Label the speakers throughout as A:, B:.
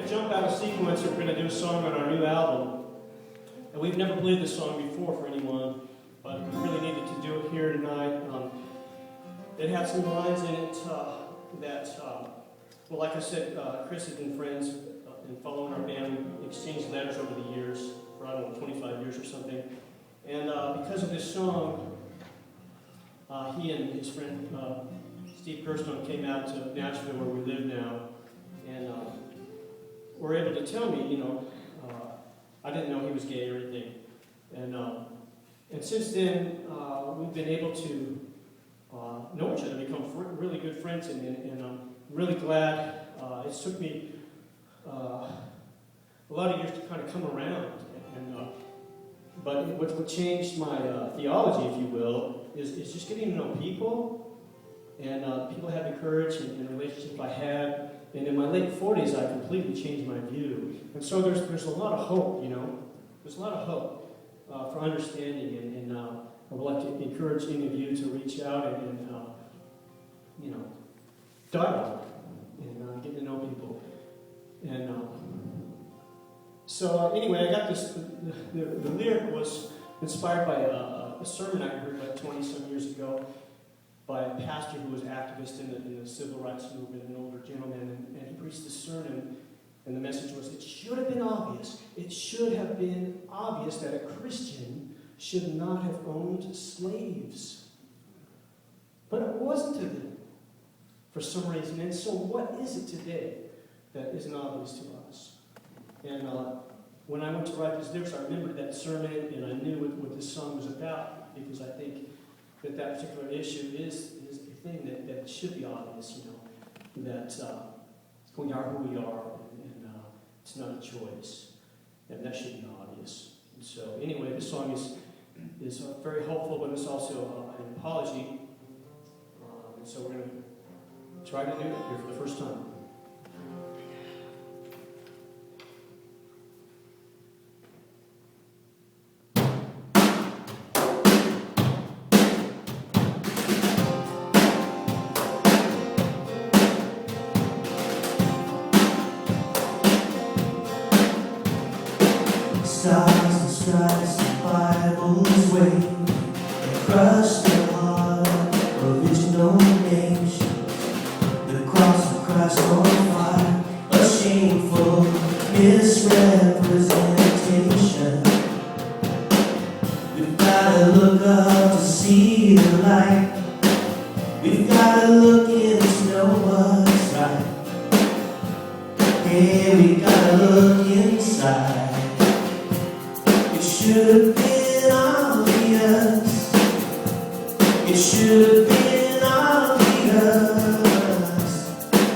A: jump out of sequence. We're going to do a song on our new album. And we've never played this song before for anyone, but we really needed to do it here tonight. It had some lines in it well, like I said, Chris has been friends and following our band. We exchanged letters over the years, for I don't know, 25 years or something. And because of this song, he and his friend Steve Kirstone came out to Nashville, where we live now, and were able to tell me, I didn't know he was gay or anything. And since then, we've been able to know each other, become really good friends, and I'm really glad. It took me a lot of years to kind of come around. But what changed my theology, if you will, is just getting to know people, and people had the courage and the relationship I had. And in my late 40s, I completely changed my view. And so there's a lot of hope, There's a lot of hope for understanding, and I would like to encourage any of you to reach out and dialogue and get to know people. And so anyway, I got this. The lyric was inspired by a sermon I heard like 20-some years ago by a pastor who was activist in the civil rights movement, an older gentleman, and he preached this sermon, and the message was, it should have been obvious. It should have been obvious that a Christian should not have owned slaves. But it wasn't to them for some reason. And so what is it today that isn't obvious to us? And when I went to write these lyrics, I remembered that sermon, and I knew what this song was about, because I think that particular issue is a thing that should be obvious, that we are who we are, and it's not a choice, and that should be obvious. And so anyway, this song is very hopeful, but it's also an apology, and so we're going to try to do it here for the first time.
B: Stars and stripes and Bibles wave, they crush the heart of original nations. The cross of Christ on fire, a shameful misrepresentation. We've got to look up to see the light. We've got to look in to know what's right. Hey, we got to look inside. It should have been obvious. It should have been obvious.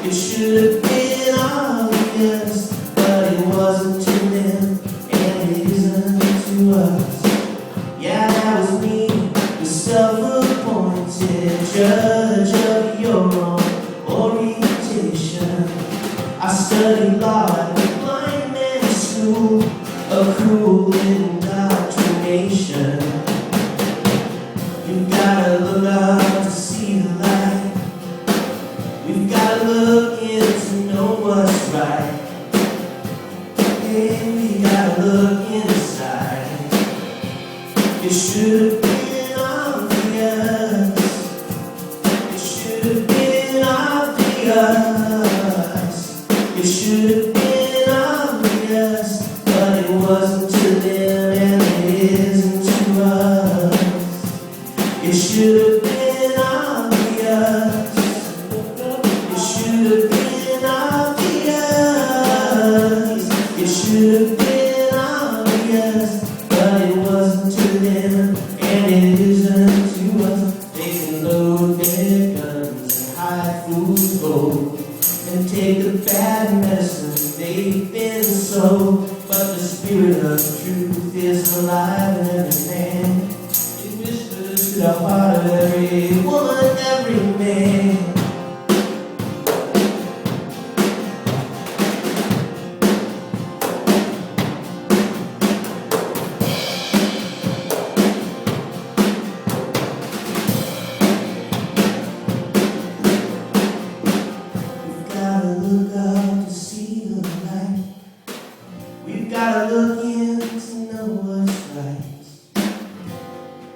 B: It should have been obvious, but it wasn't to them, and it isn't to us. Yeah, that was me, the self-appointed judge of your own orientation. I studied law at the blind man's school, a cruel indoctrination. You've gotta look up to see the light. We've gotta look in to know what's right. Hey, we gotta look inside. It should have been obvious. It should have been obvious. It should have been obvious, but it wasn't to them, and it isn't to us. It should have been obvious. It should have been obvious. It should have been obvious, but it wasn't to them, and it isn't to us. They can load their guns and hide food gold, and take the bad medicine they've been sold. But the spirit of truth is alive in every man. It whispers to the heart of every woman, every man. We've gotta look up to see the light. gotta look in to know what's right.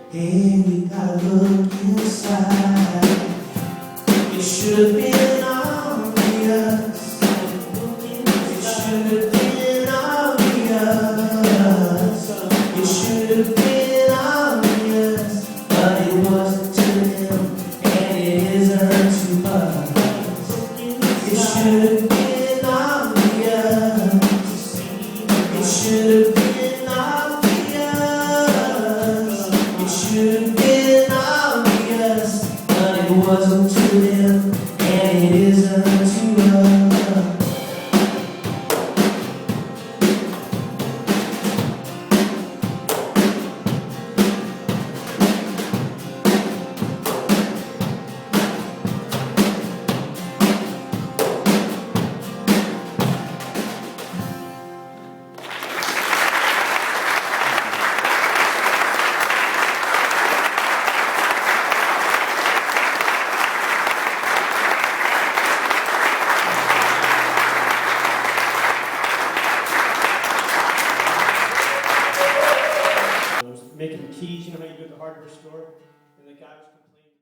B: Hey, we gotta look inside. It should have been obvious. It should have been obvious. It should have been obvious, but it wasn't to them, and it isn't to us. It should have been obvious. It should have been obvious. It should have been obvious, but it wasn't to them, and it isn't to us.
A: I was making keys, you know how you go to the hardware store, and the guy was